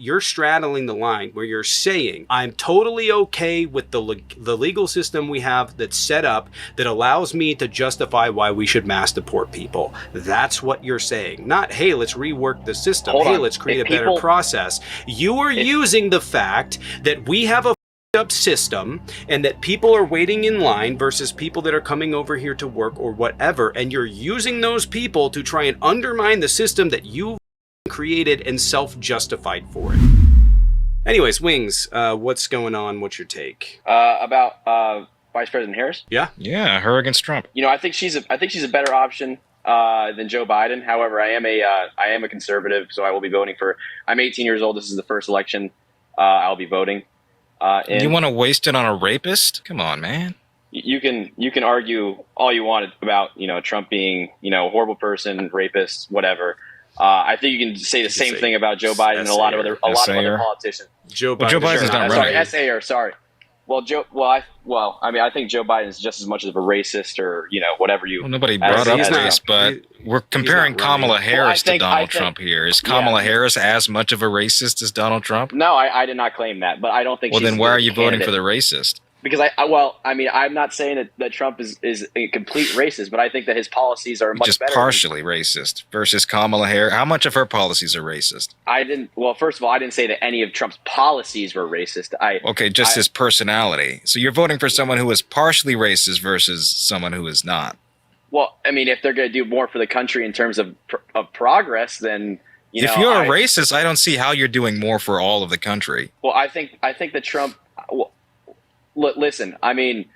you're straddling the line where you're saying, I'm totally okay with the legal system we have that's set up that allows me to justify why we should mass deport people. That's what you're saying. Not, hey, let's rework the system. Hold hey, on. let's create a better process. You are using the fact that we have a up system and that people are waiting in line versus people that are coming over here to work or whatever, and you're using those people to try and undermine the system that you created and self-justified for it. Anyways, Wings, what's going on? What's your take about Vice President Harris? Yeah, her against Trump. You know, I think she's a better option than Joe Biden. However, I am a conservative, so I will be voting for. I'm 18 years old. This is the first election I'll be voting. And you want to waste it on a rapist? Come on, man. You can argue all you want about Trump being a horrible person, rapist, whatever. I think you can say the same thing about Joe Biden and a lot of other politicians. Joe Biden's not running. Sorry, SAer. Well, I think Joe Biden is just as much of a racist or whatever you. Well, nobody brought up race, but we're comparing Kamala Harris to Donald Trump here. Is Kamala Harris as much of a racist as Donald Trump? No, I did not claim that, but I don't think. Well, she's then why are you voting for the racist? Because I'm not saying that Trump is a complete racist, but I think that his policies are much better. Just partially racist versus Kamala Harris. How much of her policies are racist? Well, first of all, I didn't say that any of Trump's policies were racist. Just his personality. So you're voting for someone who is partially racist versus someone who is not. Well, I mean, if they're going to do more for the country in terms of progress, then if you're a racist, I don't see how you're doing more for all of the country. Well, I think that Trump. Listen, I mean,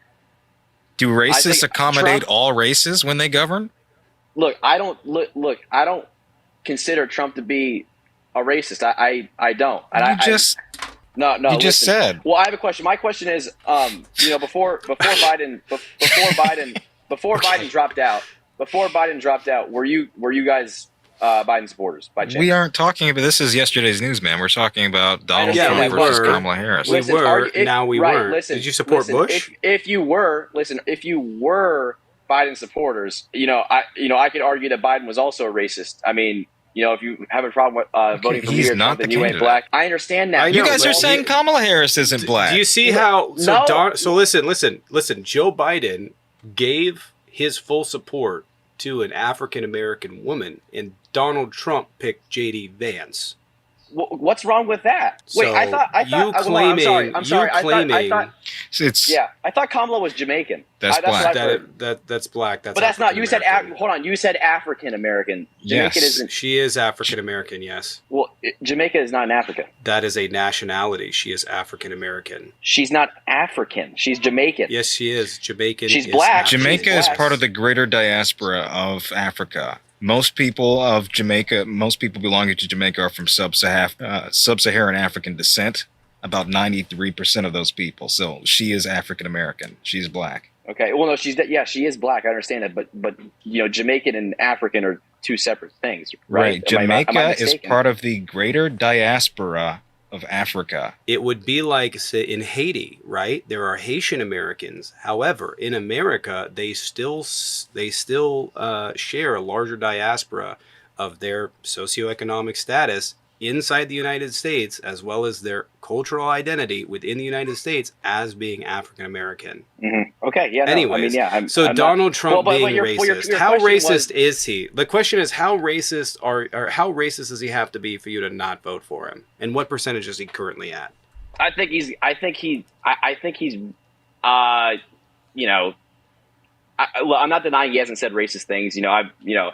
do racists accommodate all races when they govern? Look, I don't consider Trump to be a racist. I don't. And No. You just said. Well, I have a question. My question is, before Biden dropped out, were you guys Biden supporters by chance? We aren't talking about this. Is yesterday's news, man. We're talking about Donald Trump versus Kamala Harris. We weren't. Listen, did you support Bush? If you were Biden supporters, I could argue that Biden was also a racist. I mean, if you have a problem with voting for me or Trump, then you ain't black. I understand that. You guys are saying Kamala Harris isn't black. Do you see how? So listen. Joe Biden gave his full support to an African American woman, and Donald Trump picked J.D. Vance. What's wrong with that? Wait, So I thought. I'm sorry. I thought Kamala was Jamaican. That's black. That's black. That's but that's not. You said. African-American. Hold on. You said African American. Jamaican isn't. She is African American. Yes. Well, Jamaica is not in Africa. That is a nationality. She is African American. She's not African. She's Jamaican. Yes, she is Jamaican. She's black. Jamaica is part of the greater diaspora of Africa. Most people belonging to Jamaica are from sub-Saharan African descent. About 93% of those people. So she is African American. She's black. Okay. Well, no, she is black. I understand that, but Jamaican and African are two separate things, right? Jamaica is part of the greater diaspora of Africa. It would be like, say, in Haiti, right? There are Haitian Americans. However, in America, they still share a larger diaspora of their socioeconomic status inside the United States, as well as their cultural identity within the United States as being African American. Mm-hmm. Okay, yeah. No, Anyways, Donald Trump being racist. How racist is he? The question is, how racist how racist does he have to be for you to not vote for him? And what percentage is he currently at? I think he's. I'm not denying he hasn't said racist things. If I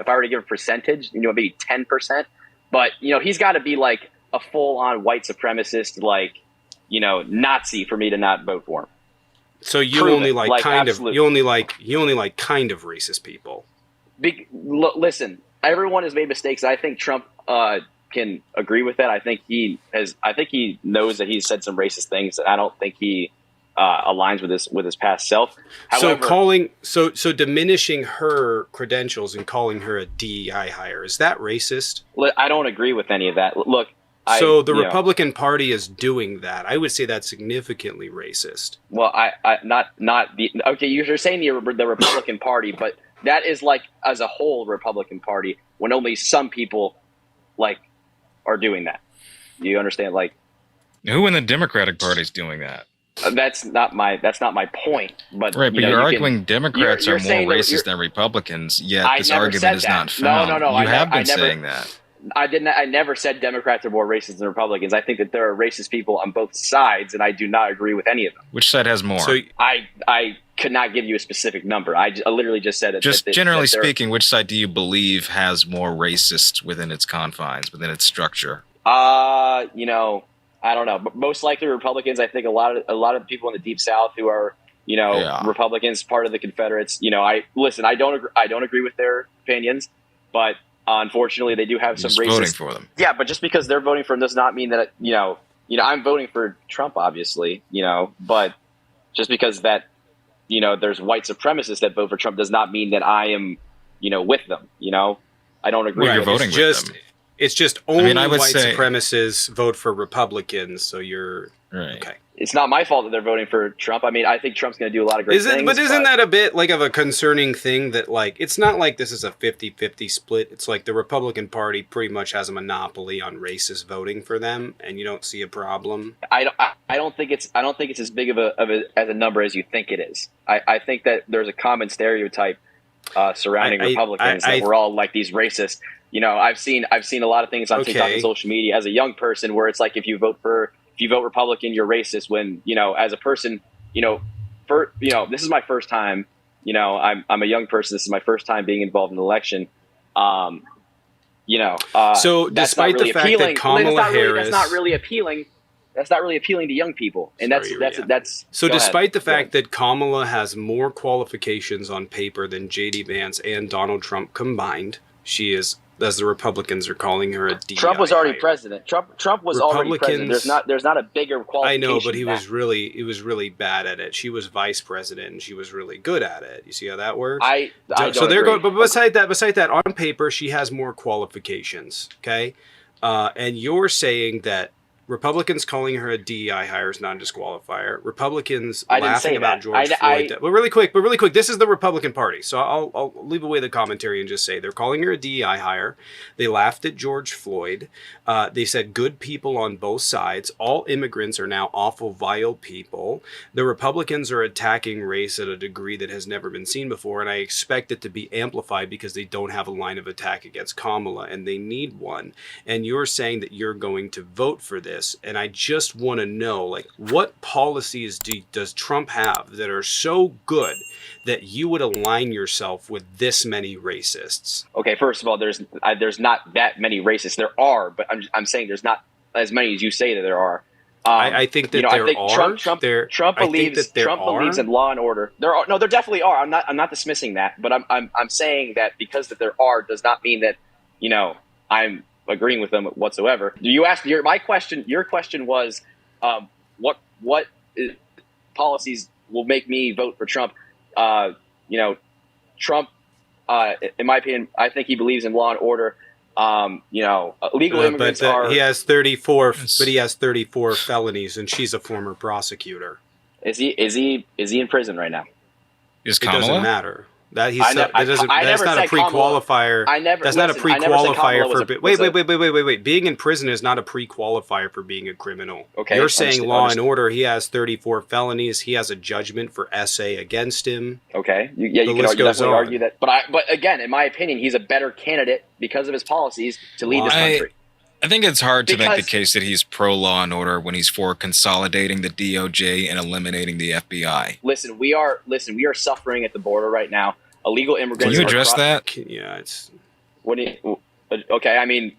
were to give a percentage, maybe 10%. But, he's got to be like a full-on white supremacist, Nazi for me to not vote for him. So you only like kind of racist people. Listen, everyone has made mistakes. I think Trump can agree with that. I think he knows that he's said some racist things. I don't think he aligns with his past self. However, so diminishing her credentials and calling her a DEI hire, is that racist? I don't agree with any of that. Look, the Republican Party is doing that. I would say that's significantly racist. Well, you're saying the Republican Party, but that is like as a whole Republican Party when only some people are doing that. You understand? Like, Who in the Democratic Party is doing that? that's not my point. But Right, but you're arguing Democrats you're are more saying that racist than Republicans, yet I this never argument said is that. not found. No. You have been I never, saying that. I didn't. I never said Democrats are more racist than Republicans. I think that there are racist people on both sides, and I do not agree with any of them. Which side has more? So I could not give you a specific number. I literally just said it. Just generally speaking, which side do you believe has more racists within its confines, within its structure? I don't know, but most likely Republicans. I think a lot of the people in the Deep South who are, Republicans, part of the Confederates. I don't agree with their opinions, but unfortunately, they do have some racist. Voting for them. Yeah, but just because they're voting for them does not mean that I'm voting for Trump, obviously. But just because that there's white supremacists that vote for Trump does not mean that I am with them. I don't agree. You're with voting with them. It's just only I would white say, supremacists vote for Republicans, so you're right. Okay. It's not my fault that they're voting for Trump. I mean, I think Trump's going to do a lot of great things. But isn't that a bit like of a concerning thing that like it's not like this is a 50-50 split. It's like the Republican Party pretty much has a monopoly on racist voting for them, and you don't see a problem. I don't think it's as big of a number as you think it is. I think that there's a common stereotype surrounding Republicans that we're all like these racists. I've seen a lot of things on TikTok and social media as a young person where it's like if you vote Republican, you're racist. When as a person, this is my first time. I'm a young person. This is my first time being involved in an election. So despite the fact that Kamala Harris, that's not really appealing. That's not really appealing to young people, and that's. So despite the fact that Kamala has more qualifications on paper than J.D. Vance and Donald Trump combined, she is, as the Republicans are calling her, a DI Trump was already hire. president. Trump was already president. There's not a bigger qualification. I know, but he was really bad at it. She was vice president, and she was really good at it. You see how that works? But beside that, on paper, she has more qualifications. Okay, and you're saying that Republicans calling her a DEI hire is not a disqualifier. Republicans laughing about George Floyd. But really quick, this is the Republican Party. So I'll leave away the commentary and just say they're calling her a DEI hire. They laughed at George Floyd. They said good people on both sides. All immigrants are now awful, vile people. The Republicans are attacking race at a degree that has never been seen before, and I expect it to be amplified because they don't have a line of attack against Kamala, and they need one. And you're saying that you're going to vote for this. And I just want to know, like, what policies does Trump have that are so good that you would align yourself with this many racists? Okay, first of all, there's not that many racists. There are, but I'm saying there's not as many as you say that there are. I think that there are. Trump believes in law and order. There definitely are. I'm not dismissing that, but I'm saying that because that there are does not mean that I'm agreeing with them whatsoever. You asked my question. Your question was, what policies will make me vote for Trump? Trump, in my opinion, I think he believes in law and order. Illegal immigrants are. He has 34, but he has 34 felonies, and she's a former prosecutor. Is he in prison right now? Is It Kamala? doesn't matter. That's not a pre-qualifier. That's not a pre-qualifier for. Wait. Being in prison is not a pre-qualifier for being a criminal. Okay. You're saying law and order. He has 34 felonies. He has a judgment for SA against him. Okay. You can definitely argue that. But again, in my opinion, he's a better candidate because of his policies to lead this country. I think it's hard to make the case that he's pro-law and order when he's for consolidating the DOJ and eliminating the FBI. Listen, we are suffering at the border right now. Illegal immigrants. Can you address that? Yeah, it's. Okay, I mean,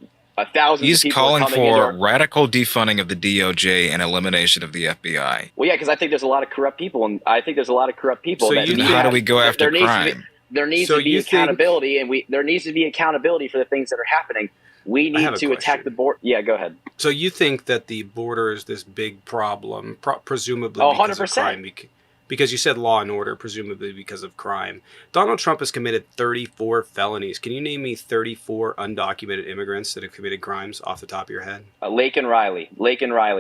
thousands. He's of people calling are coming for radical defunding of the DOJ and elimination of the FBI. Well, yeah, because I think there's a lot of corrupt people, and I think there's a lot of corrupt people. So how do we go after crime? There needs to be accountability, and there needs to be accountability for the things that are happening. We need to attack the border. Yeah, go ahead. So you think that the border is this big problem, presumably because of crime? Because you said law and order, presumably because of crime. Donald Trump has committed 34 felonies. Can you name me 34 undocumented immigrants that have committed crimes off the top of your head? Laken Riley.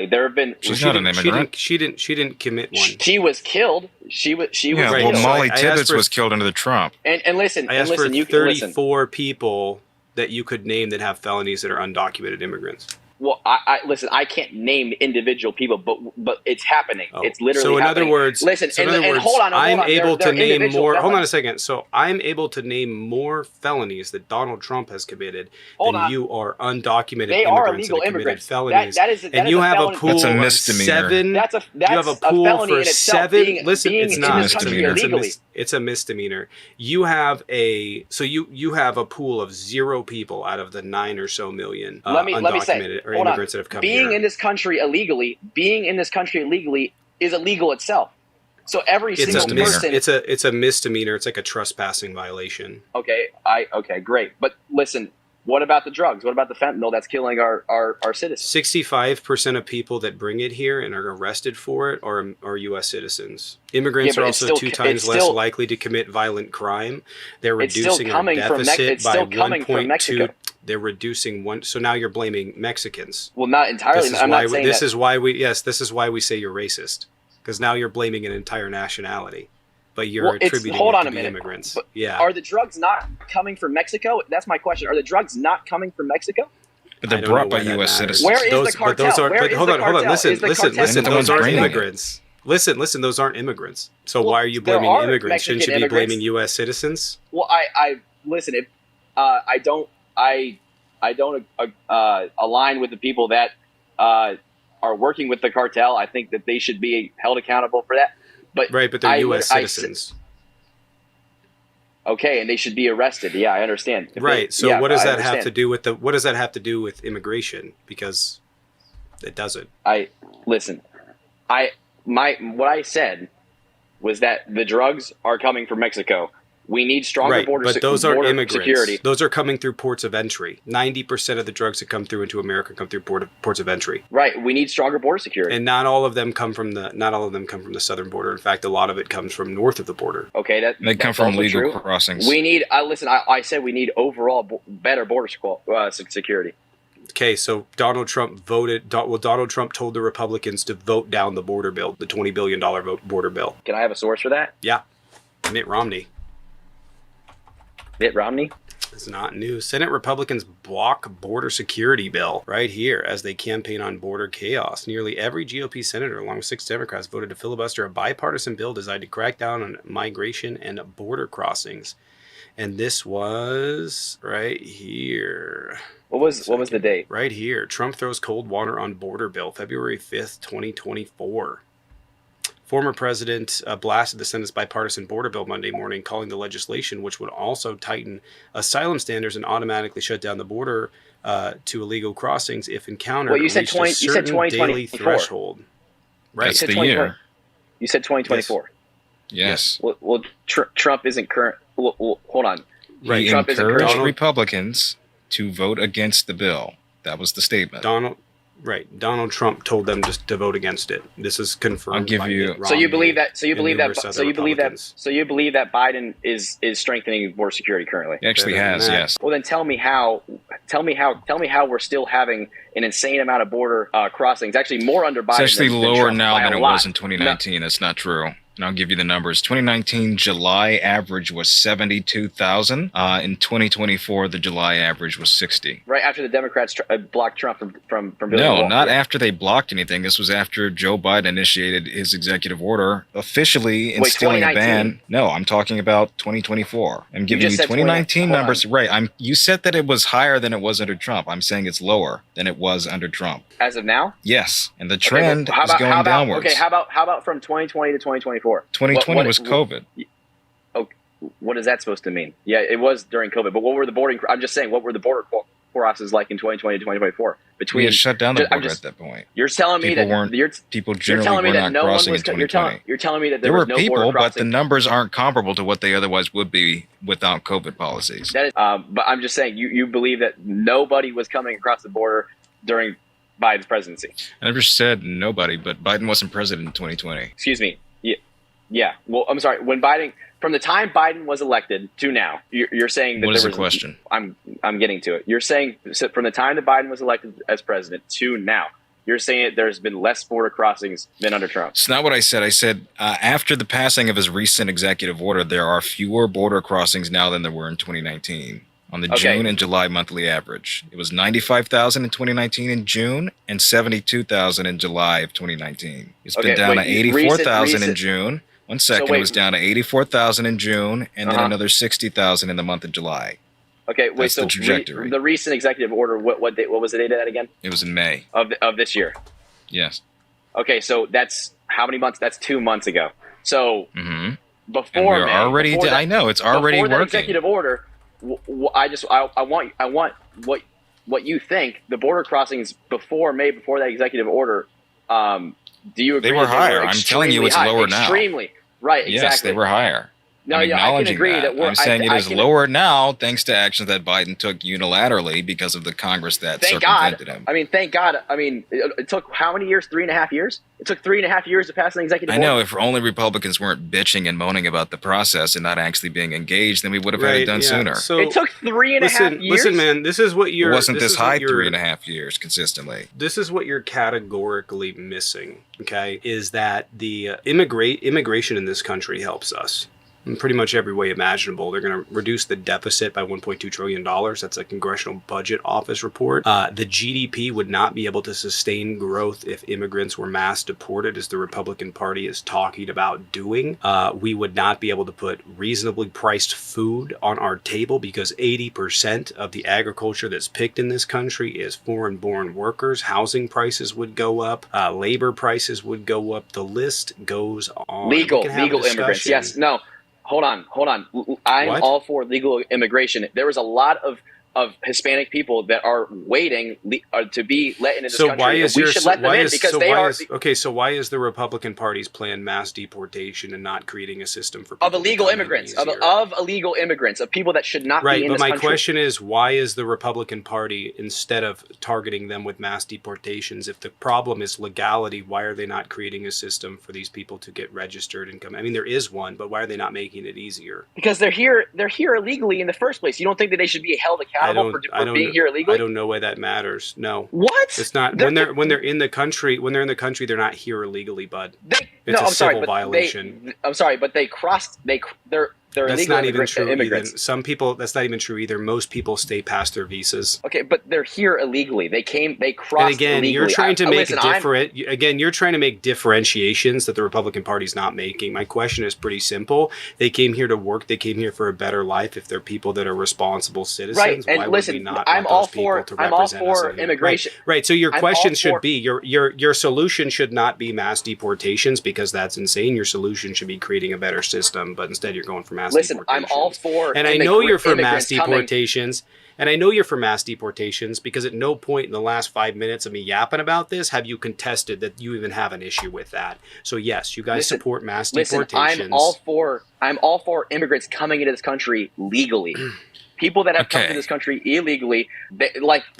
There have been. She's not an immigrant. She didn't commit one. She was killed. She was. Well, Molly Tibbetts was killed under the Trump. And listen. I asked for you 34 people that you could name that have felonies that are undocumented immigrants. Well, I listen. I can't name individual people, but it's happening. Oh, It's literally. so in happening. other words, listen. so in And, other and words, hold on. I'm able They're to name individual more. Hold on a felons. second. So I'm able to name more felonies that Donald Trump has committed Hold than on. you are undocumented They are immigrants that illegal have committed immigrants. felonies. That is And a you have a felony. pool That's a of misdemeanor. 7. That's You have a a pool felony for in itself. 7. Being Listen, being it's in not. this country misdemeanor. illegally. It's a misdemeanor. You have you have a pool of 0 people out of the 9 or so million Let me say. undocumented or Hold on. immigrants that have come Being here. in this country illegally is illegal itself. So every It's single a person. it's a misdemeanor. It's like a trespassing violation. Okay, great. But listen, what about the drugs? What about the fentanyl that's killing our citizens? 65% of people that bring it here and are arrested for it are U.S. citizens. Immigrants Yeah, are but it's also still- 2 times it's less still- likely to commit violent crime. They're It's still reducing our coming from deficit it's by still coming from 1.2. Mexico. They're reducing one. So now you're blaming Mexicans. Well, not entirely. I'm not saying This that. is why we say you're racist, because now you're blaming an entire nationality, but you're attributing hold it on to a the minute. immigrants. But Yeah. Are the drugs not coming from Mexico? That's my question. Are the drugs not coming from Mexico? But I they're don't brought know by why that U.S. matters. citizens. Where is Those, the but those cartel? aren't. Where But is hold the on, hold on. cartel? Listen, Is the listen, cartel- listen. They're the Those ones aren't bringing it. immigrants. Listen. Those aren't immigrants. So Well, why are you there blaming are immigrants? Shouldn't you Mexican be blaming immigrants. U.S. citizens? Well, I listen. If I don't align with the people that are working with the cartel, I think that they should be held accountable for that. But Right, but they're U.S. citizens. Okay, and they should be arrested. Yeah, I understand. Right. So what does that have to do with what does that have to do with immigration? Because it doesn't. Listen. What I said was that the drugs are coming from Mexico. We need stronger Right, border but those aren't border immigrants. security. Those are coming through ports of entry. 90% of the drugs that come through into America come through ports of entry. Right. We need stronger border security. And not all of them come from the southern border. In fact, a lot of it comes from north of the border. Okay, They come that's from also legal true. crossings. We need. Listen, I said we need overall better border security. Okay, so Donald Trump Donald Trump told the Republicans to vote down the border bill, the $20 billion border bill. Can I have a source for that? Yeah, Mitt Romney. Mitt Romney? It's not new. Senate Republicans block border security bill right here as they campaign on border chaos. Nearly every GOP senator, along with 6 Democrats, voted to filibuster a bipartisan bill designed to crack down on migration and border crossings. And this was right here. What was the date? Right here. Trump throws cold water on border bill, February 5th, 2024. Former president blasted the Senate's bipartisan border bill Monday morning, calling the legislation, which would also tighten asylum standards and automatically shut down the border to illegal crossings if encountered. Well, you said reached 20 a certain daily 2024. threshold. Right. That's the year. You said 2024. Yes. Well, Trump isn't current. Well, hold on. Right. He Trump isn't encouraged current. Republicans to vote against the bill. That was the statement. Donald Trump told them to vote against it. This is confirmed. I'll give by you- Mitt So you Romney believe that? and numerous other Republicans. Biden is strengthening border security currently. He actually Better than has, that. yes. Well, then tell me how we're still having an insane amount of border crossings. Actually, more under Biden. It's actually than lower Trump now by than a it lot. was in 2019. That's not true. And I'll give you the numbers. 2019 July average was 72,000. In 2024, the July average was 60. Right after the Democrats blocked Trump from building the No, wall. not Yeah. after they blocked anything. This was after Joe Biden initiated his executive order, officially instilling a 2019? ban. No, I'm talking about 2024. I'm giving you just said 2019 hold numbers. on. Right. You said that it was higher than it was under Trump. I'm saying it's lower than it was under Trump. As of now, Yes, and the Okay, trend well, is going downwards. Okay, how about from 2020 to 2024? 2020 was COVID. What is that supposed to mean? Yeah, it was during COVID. But what were the border? I'm just saying, what were the border crosses like in 2020 to 2024? We had shut down the I'm border just- at that point. You're telling me People that weren't- People you're generally telling me were that not no one crossing in was. You're 2020. telling me that There was were no people, border but the crossing. numbers aren't comparable to what they otherwise would be without COVID policies. That is, but I'm just saying, you believe that nobody was coming across the border during Biden's presidency. I never said nobody, but Biden wasn't president in 2020. Excuse me. Yeah. Well, I'm sorry. From the time Biden was elected to now, you're saying that What is there the was. question? I'm getting to it. You're saying so from the time that Biden was elected as president to now, you're saying that there's been less border crossings than under Trump. It's not what I said. I said after the passing of his recent executive order, there are fewer border crossings now than there were in 2019. on the Okay. June and July monthly average. It was 95,000 in 2019 in June and 72,000 in July of 2019. It's been Okay, down wait, to 84,000 in recent- June. One second, wait. it was down to 84,000 in June and then Uh-huh. another 60,000 in the month of July. Okay, wait. That's So the trajectory. the recent executive order. What was the date of that again? It was in May. Of this year. Yes. Okay, so that's how many months? That's 2 months ago. So Mm-hmm. before And we're May, already. before that- I know it's already before that working. executive order. I want what you think the border crossings before May, before that executive order. Do you agree? They were that higher. I'm telling you, it's high? lower now. Extremely right. Yes, Exactly. they were higher. No, I'm yeah, I can acknowledging agree that we're. I'm saying it I is can- lower now thanks to actions that Biden took unilaterally because of the Congress that Thank God. circumvented him. I mean, thank God. I mean, it took how many years? 3.5 years. It took 3.5 years to pass an executive I order. know if only Republicans weren't bitching and moaning about the process and not actually being engaged, then we would have had it done sooner. So It took 3.5 years. listen, man. This is what you're. It wasn't this is what high you're- 3.5 years consistently. This is what you're categorically missing. Okay, is that the immigration in this country helps us in pretty much every way imaginable. They're going to reduce the deficit by $1.2 trillion. That's a Congressional Budget Office report. The GDP would not be able to sustain growth if immigrants were mass deported, as the Republican Party is talking about doing. We would not be able to put reasonably priced food on our table because 80% of the agriculture that's picked in this country is foreign-born workers. Housing prices would go up. Labor prices would go up. The list goes on. Legal We can have a immigrants. discussion. Yes. No. Hold on. I'm What? all for legal immigration. There was a lot of Hispanic people that are waiting to be let into this So country. why is we your should let them in because they are okay? So why is the Republican Party's plan mass deportation and not creating a system for of people to illegal come in immigrants easier? of illegal immigrants of people that should not Right, be in but this my country. question is, why is the Republican Party, instead of targeting them with mass deportations, if the problem is legality, why are they not creating a system for these people to get registered and come? I mean, there is one, but why are they not making it easier? Because they're here illegally in the first place. You don't think that they should be held accountable for being here illegally? I don't know why that matters. No. What? It's not when they're in the country. When they're in the country, they're not here illegally, bud. It's a civil violation. I'm sorry, but they crossed. They're That's illegal not even true immigrants. either. Some people, that's not even true either. Most people stay past their visas. Okay, but they're here illegally. They crossed. And again, illegally. you're trying to make listen, you're trying to make differentiations that the Republican Party's not making. My question is pretty simple. They came here to work. They came here for a better life. If they're people that are responsible citizens, Right, and why listen, would we not I'm want all those people for- to I'm all represent us for in here? immigration. Right. So your I'm question all should for- be your solution should not be mass deportations because that's insane. Your solution should be creating a better system, but instead you're going for mass listen. deportations. I'm all for. And I know you're for immigrants mass coming. deportations. And I know you're for mass deportations because at no point in the last 5 minutes of me yapping about this have you contested that you even have an issue with that. So yes, you guys support mass deportations. I'm all for immigrants coming into this country legally. People that have come Okay. to this country illegally,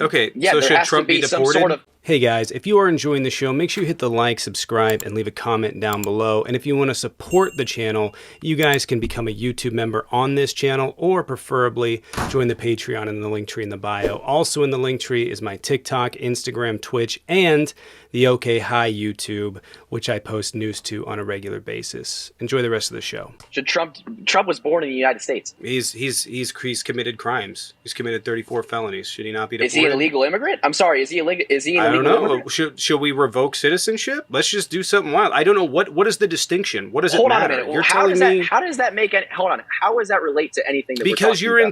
Okay, yeah, so there should has Trump to be be some deported? sort of. Hey guys, if you are enjoying the show, make sure you hit the like, subscribe, and leave a comment down below. And if you want to support the channel, you guys can become a YouTube member on this channel, or preferably join the Patreon in the link tree in the bio. Also in the link tree is my TikTok, Instagram, Twitch, and the OK Hi YouTube, which I post news to on a regular basis. Enjoy the rest of the show. Should Trump was born in the United States. He's committed crimes. He's committed 34 felonies. Should he not be deported? Is he an illegal immigrant? I'm sorry. Is he illegal? Is he an I don't illegal know. immigrant? Should we revoke citizenship? Let's just do something wild. I don't know what is the distinction. What does it Hold on matter? a minute. Well, You're how telling does me that? How does that make? Hold on. How does that relate to anything that because we're talking your about?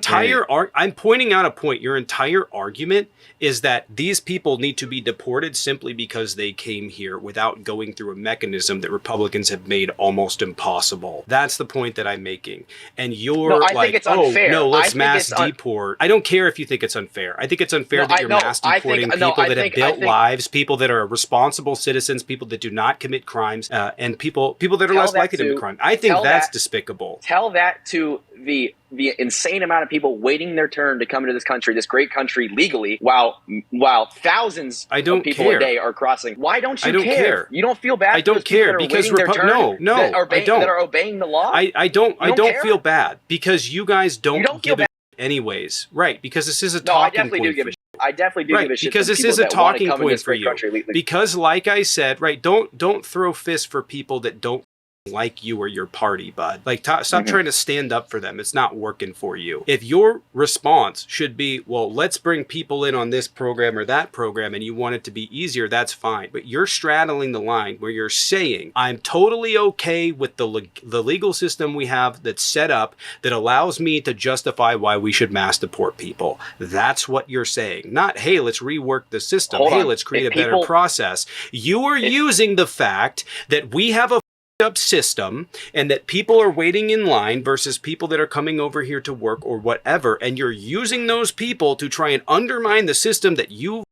entire I'm pointing out a point. Your entire argument is that these people need to be deported simply because they came here without going through a mechanism that Republicans have made almost impossible. That's the point that I'm making. And you're No, I think like, it's unfair. oh no, I let's think mass it's deport. I don't care if you think it's unfair. I think it's unfair No, that you're mass I think- deporting no, people I that think- have I built think- lives, people that are responsible citizens, people that do not commit crimes, and people that are Tell less that likely to to- commit crime. I think tell that's that- despicable. Tell that to the insane amount of people waiting their turn to come into this country, this great country, legally, while thousands I don't of people care. a day are crossing. Why don't you I don't care. You don't feel bad? I for don't those people care that are because waiting their turn, no, that are I don't. that are obeying the law. I don't don't care? feel bad because you guys don't, don't feel give a bad? shit anyways. Right, because this is a No, I talking definitely point do give for a shit. I definitely do right, give a shit because for this people is a that wanna talking come in point this for great you. country legally. Because like I said, right, don't throw fists for people that don't like you or your party, bud. Like, stop trying to stand up for them. It's not working for you. If your response should be, well, let's bring people in on this program or that program, and you want it to be easier, that's fine. But you're straddling the line where you're saying, I'm totally okay with the legal system we have that's set up that allows me to justify why we should mass deport people. That's what you're saying. Not, hey, let's rework the system. Hey, let's create a better process. You are using the fact that we have a up system and that people are waiting in line versus people that are coming over here to work or whatever, and you're using those people to try and undermine the system that you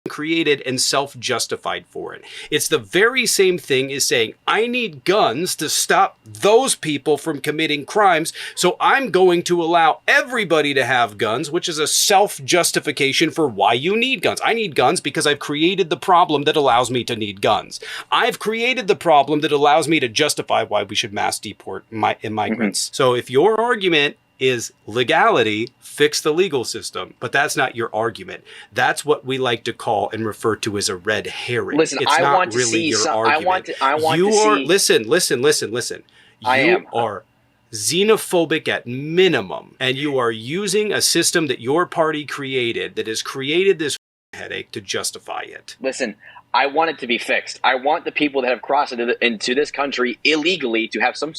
created and self-justified for it. It's the very same thing as saying, I need guns to stop those people from committing crimes, so I'm going to allow everybody to have guns, which is a self-justification for why you need guns. I need guns because I've created the problem that allows me to need guns. I've created the problem that allows me to justify why we should mass deport immigrants. So if your argument is legality, fix the legal system. But that's not your argument. That's what we like to call and refer to as a red herring. Listen, it's I not want to really see your some, argument. I want you to are, see. Listen. You are xenophobic at minimum, and you are using a system that your party created that has created this headache to justify it. Listen, I want it to be fixed. I want the people that have crossed into this country illegally to have some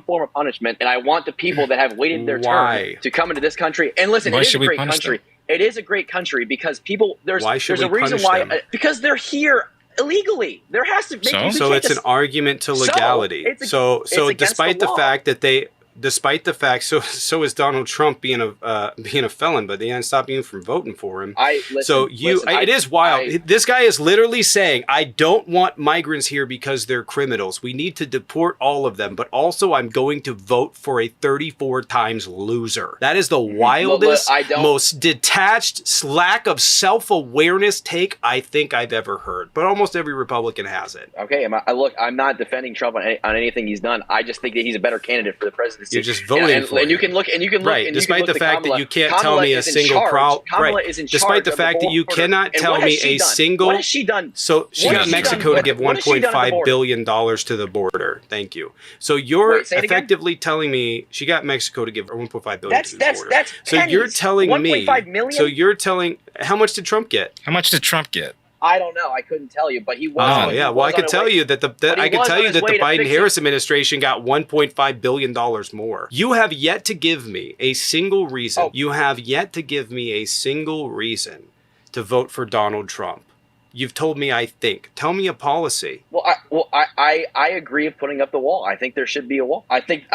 form of punishment, and I want the people that have waited their turn to come into this country. And listen, it is a great country. It is a great country because people there's a reason why because they're here illegally. There has to be so it's an argument to legality. So despite the fact that they so is Donald Trump being a felon, but they didn't stop you from voting for him. It is wild. This guy is literally saying, I don't want migrants here because they're criminals. We need to deport all of them, but also I'm going to vote for a 34 times loser. That is the wildest, most detached, lack of self-awareness take I think I've ever heard. But almost every Republican has it. Okay, I'm not defending Trump on anything he's done. I just think that he's a better candidate for the presidency. You're just voting for him. And you can look. Right. Despite the fact that you can't tell me a single problem. Right. Despite the fact that you cannot tell me a single. What has she done? So she got Mexico to give $1.5 billion to the border. Thank you. So you're effectively telling me she got Mexico to give $1.5 billion to the border. That's so you're telling me. So you're telling. How much did Trump get? How much did Trump get? I don't know. I couldn't tell you, but he was. Oh yeah, well I could tell you that the Biden-Harris administration got $1.5 billion more. You have yet to give me a single reason. You have yet to give me a single reason to vote for Donald Trump. You've told me I think. Tell me a policy. I agree with putting up the wall. I think there should be a wall. I think.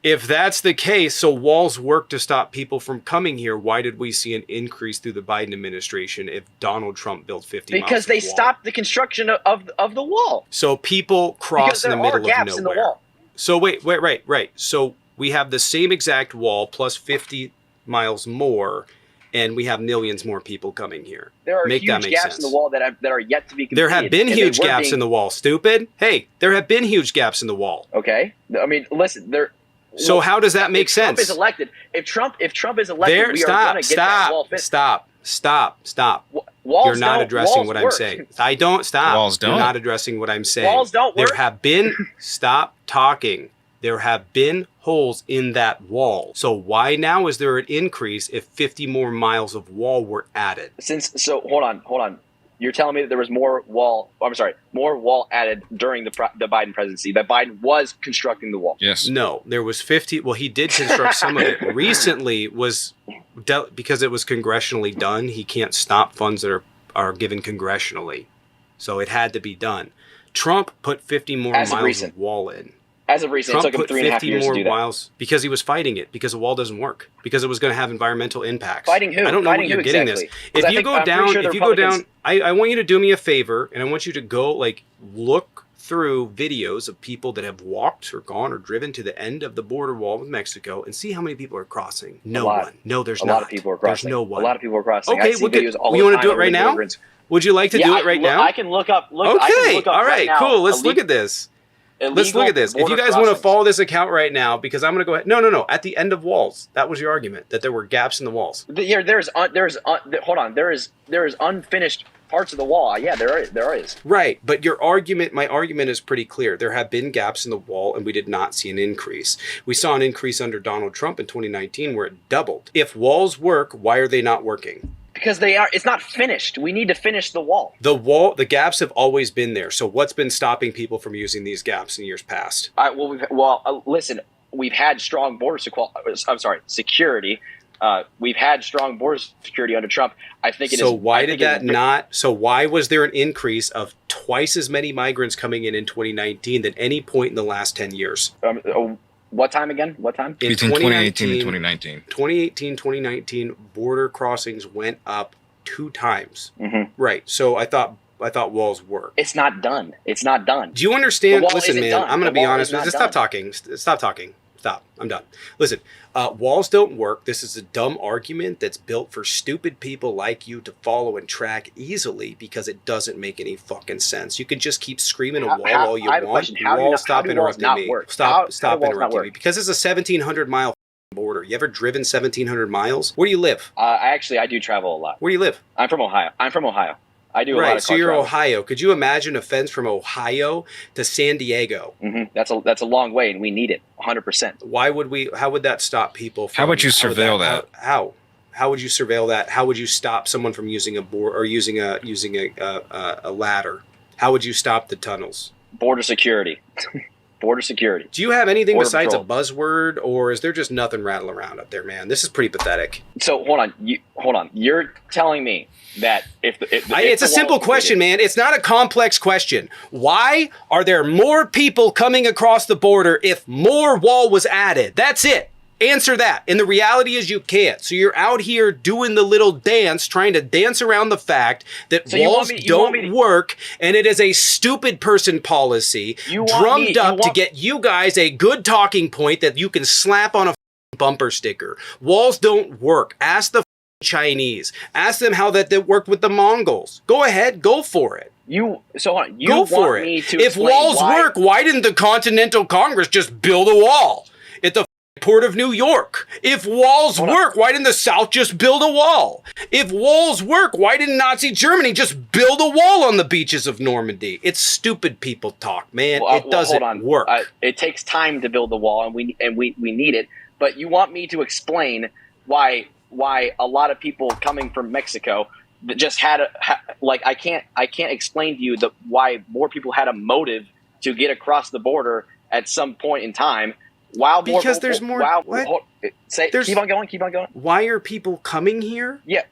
If that's the case, so walls work to stop people from coming here. Why did we see an increase through the Biden administration if Donald Trump built 50 miles? Because they stopped the construction of the wall. So people cross in the middle of nowhere. In the wall. So right. So we have the same exact wall plus 50 miles more, and we have millions more people coming here. There are huge gaps in the wall that are yet to be completed. There have been huge gaps in the wall, stupid. Hey, there have been huge gaps in the wall. Okay. I mean, listen, So how does that make sense? If Trump is elected, we are going to get that wall fixed. Stop. You're not addressing what I'm saying. I don't stop. Walls don't. You're not addressing what I'm saying. Walls don't work. There have been stop talking. There have been holes in that wall. So why now is there an increase if 50 more miles of wall were added? Hold on. You're telling me that there was more wall added during the Biden presidency, that Biden was constructing the wall. Yes. No, there was 50. Well, he did construct some of it. Recently because it was congressionally done, he can't stop funds that are given congressionally. So it had to be done. Trump put 50 more miles of wall in. As of recent, it took him 3.5 years to do that. Miles because he was fighting it, because the wall doesn't work, because it was going to have environmental impacts. Fighting who? I don't know what you're getting this. If you go down, I want you to do me a favor, and I want you to go look through videos of people that have walked or gone or driven to the end of the border wall with Mexico and see how many people are crossing. No one. No, there's not. A lot of people are crossing. There's no one. A lot of people are crossing. Okay, you want to do it right now? Would you like to do it right now? I can look up. Okay, all right, cool. Let's look at this. Let's look at this. If you guys want to follow this account right now, because I'm going to go ahead. No. At the end of walls, that was your argument, that there were gaps in the walls. Hold on. There is unfinished parts of the wall. Yeah, there is. Right, but my argument is pretty clear. There have been gaps in the wall, and we did not see an increase. We saw an increase under Donald Trump in 2019 where it doubled. If walls work, why are they not working? Because it's not finished. We need to finish the wall. The gaps have always been there. So what's been stopping people from using these gaps in years past? Listen, we've had strong security. We've had strong border security under Trump. I think it is. So why did that not? So why was there an increase of twice as many migrants coming in 2019 than any point in the last 10 years? What time again? What time? Between 2018 and 2019. 2018, 2019, border crossings went up 2 times. Mm-hmm. Right. So I thought walls work. It's not done. It's not done. Do you understand? The wall Listen, isn't man, done. I'm going to be honest with you. Stop talking. Stop talking. Stop. I'm done. Listen, walls don't work. This is a dumb argument that's built for stupid people like you to follow and track easily because it doesn't make any fucking sense. You can just keep screaming a wall all you want. Walls, stop interrupting me. Stop interrupting me. Because it's a 1,700 mile border. You ever driven 1,700 miles? Where do you live? I do travel a lot. Where do you live? I'm from Ohio. I do a lot of so you're travel. Ohio. Could you imagine a fence from Ohio to San Diego? Mm-hmm. That's a long way, and we need it 100%. Why would we? How would that stop people? From, how would you surveil that? How would you surveil that? How would you stop someone from using a board or using a ladder? How would you stop the tunnels? Border security. Border security. Do you have anything Border besides patrol. a buzzword, or is there just nothing rattling around up there, man? This is pretty pathetic. So hold on. You're telling me that it's a simple question, man. It's not a complex question. Why are there more people coming across the border if more wall was added? That's it. Answer that. And the reality is you can't. So you're out here doing the little dance, trying to dance around the fact that walls don't work, and it is a stupid person policy drummed up to get you guys a good talking point that you can slap on a bumper sticker. Walls don't work. Ask the Chinese. Ask them how that worked with the Mongols. Go ahead. Go for it. Go for it. If walls work, why didn't the Continental Congress just build a wall at the Port of New York? If walls work, why didn't the South just build a wall? If walls work, why didn't Nazi Germany just build a wall on the beaches of Normandy? It's stupid people talk, man. It doesn't work. It takes time to build the wall, and we need it. But you want me to explain why a lot of people coming from Mexico that just had I can't explain to you why more people had a motive to get across the border at some point in time. Keep on going. Why are people coming here? Yeah.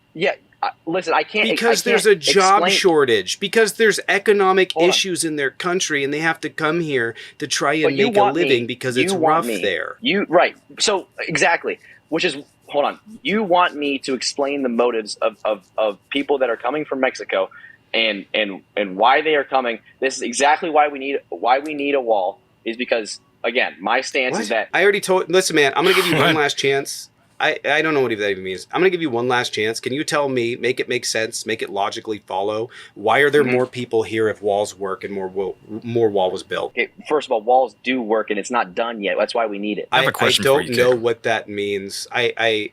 Listen, I can't. Because there's a job shortage. Because there's economic issues in their country, and they have to come here to try and make a living because it's rough there. Right. So exactly. Which is, hold on. You want me to explain the motives of people that are coming from Mexico, and why they are coming. This is exactly why we need a wall. Is because, again, my stance is that I already told. Listen, man, I'm going to give you one last chance. I don't know what that even means. I'm going to give you one last chance. Can you tell me, make it make sense, make it logically follow? Why are there more people here if walls work and more wall was built? Okay, first of all, walls do work, and it's not done yet. That's why we need it. I have a question for you. I don't know what that means. I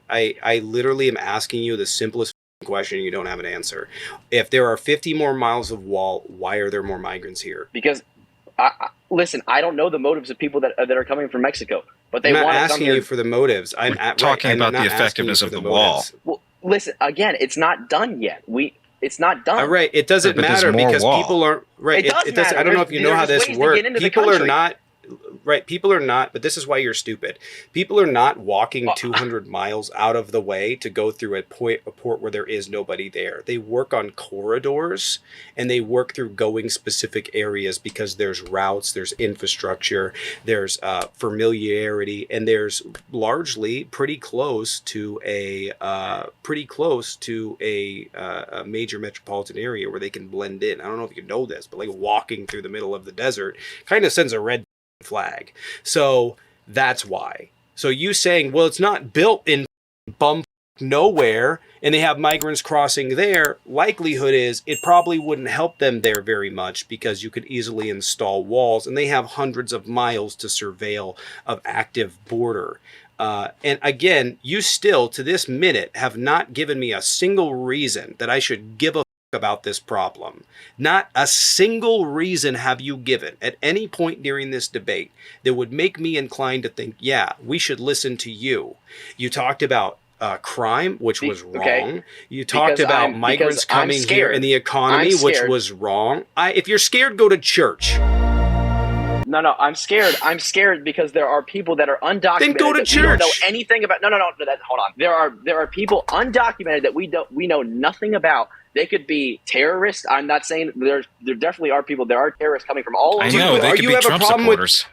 literally am asking you the simplest question. You don't have an answer. If there are 50 more miles of wall, why are there more migrants here? Because listen, I don't know the motives of people that are coming from Mexico, but they want to come here. I'm not asking you for the motives. I'm talking about the effectiveness of the wall. Well, listen, again, it's not done yet. It's not done. Right. It doesn't matter because people aren't right. It does. I don't know if you know how this works. People are not. Right. People are not, but this is why you're stupid. People are not walking 200 miles out of the way to go through a port where there is nobody there. They work on corridors and they work through going specific areas because there's routes, there's infrastructure, there's familiarity, and there's largely pretty close to a major metropolitan area where they can blend in. I don't know if you know this, but like walking through the middle of the desert kind of sends a red flag. So that's why. So you saying, well, it's not built in bum nowhere and they have migrants crossing there, likelihood is it probably wouldn't help them there very much because you could easily install walls and they have hundreds of miles to surveil of active border. And again, you still to this minute have not given me a single reason that I should give a about this problem. Not a single reason have you given at any point during this debate that would make me inclined to think, yeah, we should listen to you. You talked about crime, which was wrong. Okay. You talked about migrants coming here and the economy, which was wrong. If you're scared, go to church. No, I'm scared. I'm scared because there are people that are undocumented. Then go to that church. We don't know anything about. No. Hold on. There are people undocumented that we know nothing about. They could be terrorists. I'm not saying there definitely are people. There are terrorists coming from all over. I know they could be Trump supporters.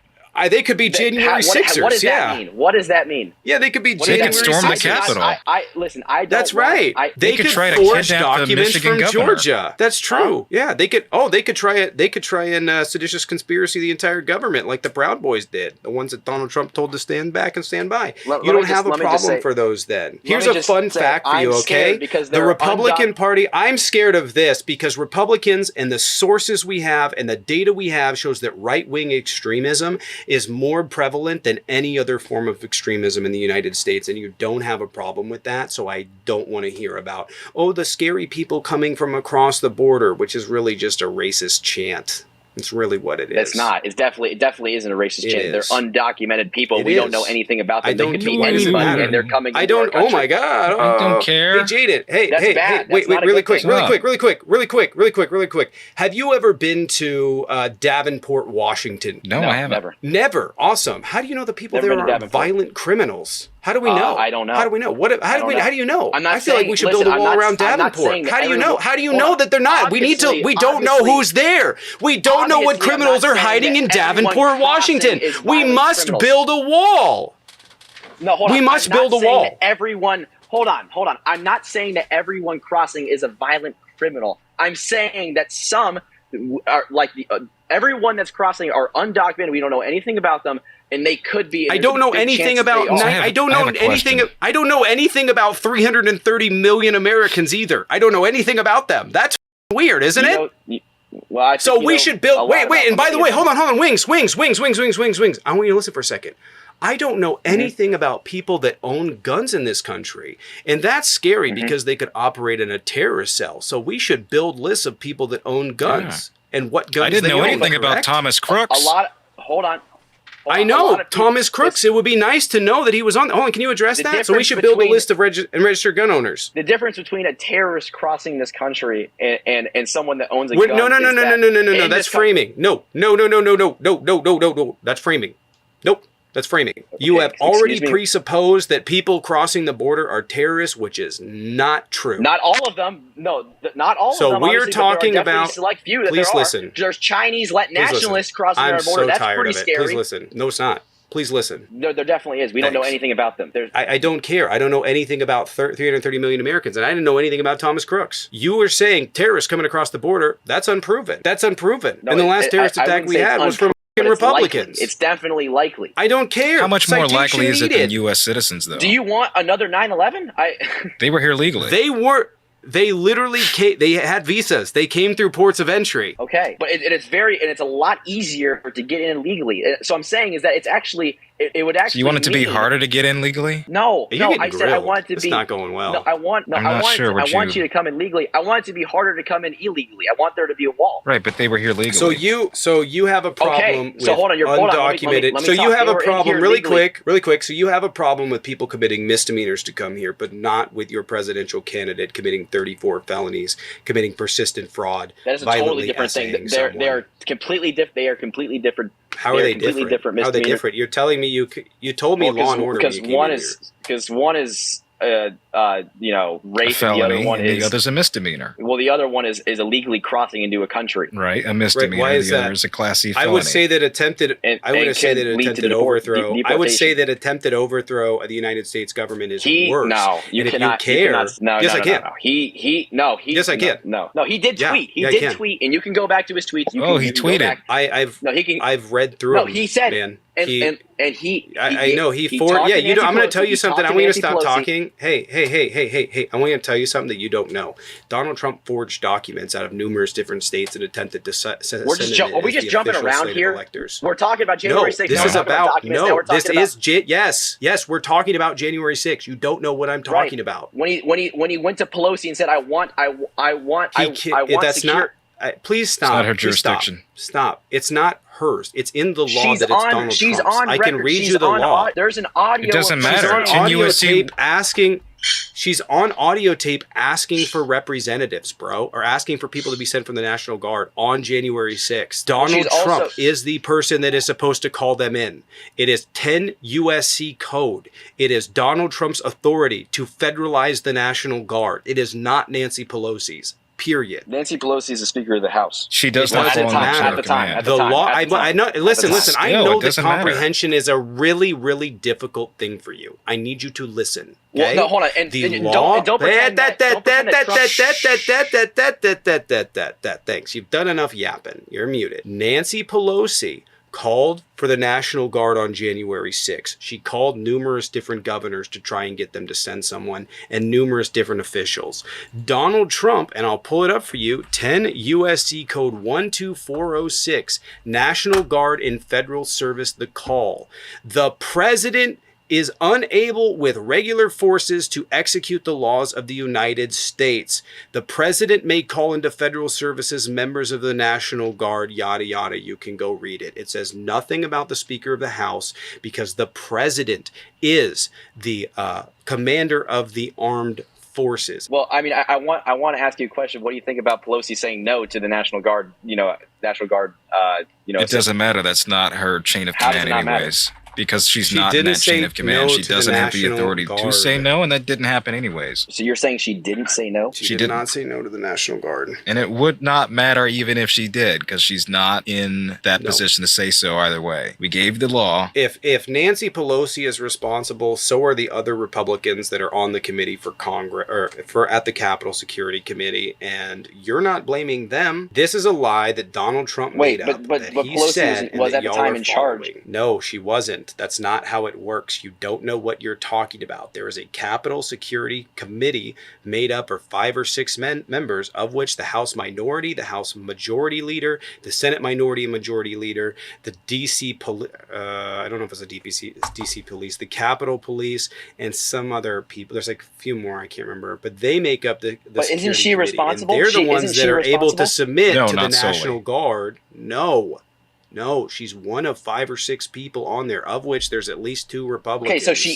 They could be January 6ers. What does that mean? What does that mean? Yeah, they could be They January could storm 6ers. the Capitol. Listen, I don't. That's right. They could try to forge kidnap the documents Michigan from governor. Georgia. That's true. Yeah, they could. Oh, they could try it. They could try and seditious conspiracy the entire government, like the Proud Boys did. The ones that Donald Trump told to stand back and stand by. You don't have a problem for those. Then here's a fun fact for you. Okay, the Republican Party. I'm scared of this because Republicans and the sources we have and the data we have shows that right-wing extremism is more prevalent than any other form of extremism in the United States, and you don't have a problem with that. So I don't want to hear about, oh, the scary people coming from across the border, which is really just a racist chant. It's really what it is. It's not. It definitely isn't a racist chant. They're undocumented people. We don't know anything about them. They could be anybody, and they're coming. I don't. Oh my God! I don't care. Hey, Jaden. Hey, wait, really quick. Have you ever been to Davenport, Washington? No, I haven't. Never. Awesome. How do you know the people there are violent criminals? How do we know? I don't know. How do we know? How do you know? I feel like we should listen, build a wall around Davenport. How do you know? How do you know that they're not? We don't know who's there. We don't know what criminals are hiding in Davenport, Washington. We must build a wall. No, hold on. We must build a wall. Everyone, hold on. I'm not saying that everyone crossing is a violent criminal. I'm saying that some are everyone that's crossing are undocumented. We don't know anything about them. And they could be. I don't know anything about. I don't know anything. I don't know anything about 330 million Americans either. I don't know anything about them. That's weird, isn't it? Well, so we should build. Wait. And by the way, hold on. Wings. I want you to listen for a second. I don't know anything about people that own guns in this country. And that's scary because they could operate in a terrorist cell. So we should build lists of people that own guns and what guns they own. I didn't know anything about Thomas Crooks. Hold on. I know Thomas Crooks. It would be nice to know that he was on. Hold on, can you address that? So we should build a list of registered gun owners. The difference between a terrorist crossing this country and someone that owns a gun. No. That's framing. No. That's framing. Nope. That's framing. Okay, you have already presupposed that people crossing the border are terrorists, which is not true. Not all of them. No, not all of them. So we're talking about. Select few that please listen. There's Chinese nationalists crossing our border. That's pretty scary. Please listen. No, it's not. Please listen. There definitely is. We don't know anything about them. I don't care. I don't know anything about 330 million Americans, and I didn't know anything about Thomas Crooks. You were saying terrorists coming across the border. That's unproven. No, and the last terrorist attack we had was from Republicans. It's definitely likely. I don't care. How much more likely is it than U.S. citizens, though? Do you want another 9/11? They were here legally. They literally came, they had visas. They came through ports of entry. Okay, but it's a lot easier to get in legally. So I'm saying is that it's actually it would actually. So you want it to be harder to get in legally? No. I said I want it to be. It's not going well. No, I want you to come in legally. I want it to be harder to come in illegally. I want there to be a wall. Right, but they were here legally. So you have a problem with undocumented. Let me so you have a talk. problem really quick. So you have a problem with people committing misdemeanors to come here, but not with your presidential candidate committing 34 felonies, committing persistent fraud. That is a totally different thing. They are completely different. They are completely different. How are they different? How are they different? You're telling me you told me Law and Order because one is rape, felony, the other one is the other's a misdemeanor. Well, the other one is illegally crossing into a country. Right, a misdemeanor. Right. Why is the that? other is a Class C felony. I would say that attempted overthrow. I would say that attempted overthrow of the United States government is worse. No, you cannot. Yes, I can. Yes, I can. No, he did tweet. He did tweet, and you can go back to his tweets. He tweeted. I've read through. No, he said. Man. I know he for yeah. You know, I'm going to tell you something. I'm going to stop talking. Hey. I'm going to tell you something that you don't know. Donald Trump forged documents out of numerous different states and attempted to send it. Are we just jumping around here? We're talking about January 6th. No, this is about yes. We're talking about January 6th. You don't know what I'm talking about. When he went to Pelosi and said, "I want secure." Please stop. It's not her jurisdiction. Stop. It's not hers. It's in the law that it's Donald Trump's. I can read you the law. There's an audio. It doesn't matter. She's on audio tape asking. She's on audio tape asking for representatives, bro, or asking for people to be sent from the National Guard on January 6th. Donald Trump is the person that is supposed to call them in. It is 10 USC code. It is Donald Trump's authority to federalize the National Guard. It is not Nancy Pelosi's. Period. Nancy Pelosi is the Speaker of the House. She does not fall under the command. The law. I know. Listen. I know that comprehension is a really, really difficult thing for you. I need you to listen. Okay? Well, no, hold on. And don't pretend that Thanks. You've done enough yapping. You're muted. Nancy Pelosi called for the National Guard on January 6th. She called numerous different governors to try and get them to send someone and numerous different officials. Donald Trump, and I'll pull it up for you, 10 USC code 12406, National Guard in Federal Service, the call. The president is unable with regular forces to execute the laws of the United States. The president may call into federal services members of the National Guard, yada, yada. You can go read it. It says nothing about the Speaker of the House because the president is the commander of the armed forces. Well, I mean, I want to ask you a question. What do you think about Pelosi saying no to the National Guard? National Guard. It doesn't matter. That's not her chain of command, anyways. Because she's not in that chain of command. She doesn't have the authority to say no, and that didn't happen anyways. So you're saying she didn't say no? She did not say no to the National Guard. And it would not matter even if she did, because she's not in that position to say so either way. We gave the law. If Nancy Pelosi is responsible, so are the other Republicans that are on the committee for Congress, or at the Capitol Security Committee, and you're not blaming them. This is a lie that Donald Trump made up. But Pelosi was at the time in charge. No, she wasn't. That's not how it works. You don't know what you're talking about. There is a Capitol Security Committee made up of 5 or 6 members, of which the House Minority, the House Majority Leader, the Senate Minority and Majority Leader, the DC I don't know if it's DC Police, the Capitol Police, and some other people. There's like a few more I can't remember, but they make up the But isn't she responsible? They're the ones that are able to submit to the National Guard. No, she's one of 5 or 6 people on there, of which there's at least 2 Republicans. Okay, so she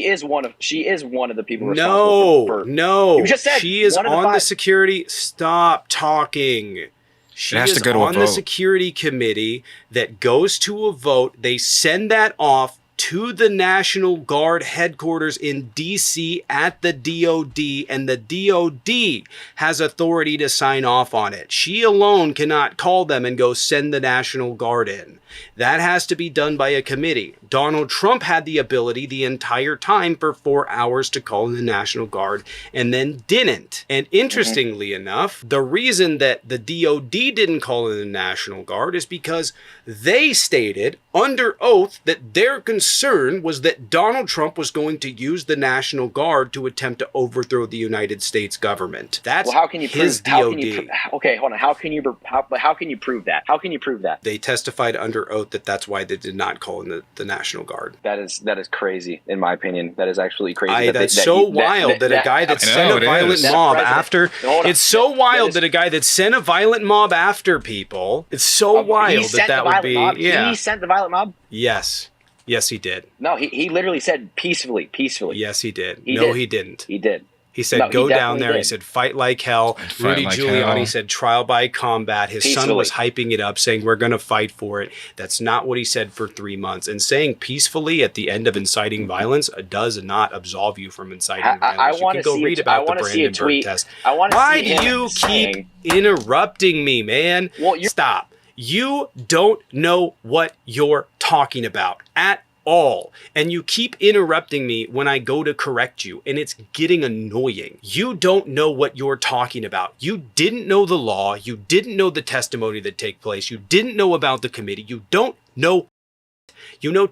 is one of the people responsible. No. You just said she is on the security. Stop talking. She is on the security committee that goes to a vote. They send that off to the National Guard headquarters in D.C. at the DOD, and the DOD has authority to sign off on it. She alone cannot call them and go send the National Guard in. That has to be done by a committee. Donald Trump had the ability the entire time for 4 hours to call in the National Guard and then didn't. And interestingly enough, the reason that the DOD didn't call in the National Guard is because they stated under oath that their concern was that Donald Trump was going to use the National Guard to attempt to overthrow the United States government. That's his DOD. Okay, hold on. How can you prove that? How can you prove that? They testified under oath that that's why they did not call in the National Guard. That is crazy, in my opinion. That is absolutely crazy. That's so wild that a guy that sent a violent mob after. It's so wild that a guy that sent a violent mob after people. It's so wild that would be. Yeah. He sent the violent mob? Yes. Yes, he did. No, he literally said peacefully. Yes, he did. He didn't. He did. He said, go down there. He said, fight like hell. Rudy Giuliani said, trial by combat. His son was hyping it up, saying, we're going to fight for it. That's not what he said for 3 months. And saying peacefully at the end of inciting violence does not absolve you from inciting violence. You can go read about the Brandenburg test. Why do you keep interrupting me, man? Stop. You don't know what you're talking about at all. And you keep interrupting me when I go to correct you, and it's getting annoying. You don't know what you're talking about. You didn't know the law. You didn't know the testimony that take place. You didn't know about the committee. You don't know.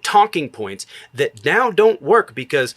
talking points that now don't work because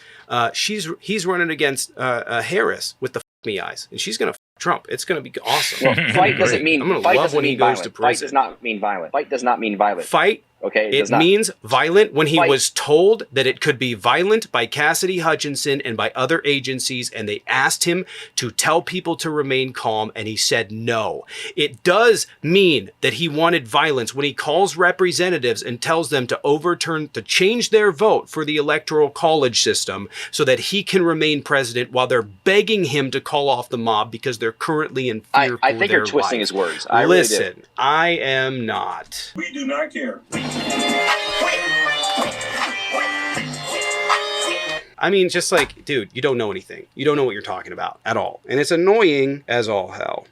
he's running against Harris with the f me eyes, and she's gonna f Trump. It's gonna be awesome. Well, fight doesn't mean I'm gonna fight love doesn't when he mean goes violent. to Fight prison. does not mean violent. Fight does not mean violent. Fight. Okay, It means violent when he was told that it could be violent by Cassidy Hutchinson and by other agencies, and they asked him to tell people to remain calm, and he said no. It does mean that he wanted violence when he calls representatives and tells them to change their vote for the electoral college system so that he can remain president while they're begging him to call off the mob because they're currently in fear I for think their you're twisting life. his words. Listen, I am not. We do not care. I mean, just like, dude, you don't know anything. You don't know what you're talking about at all. And it's annoying as all hell.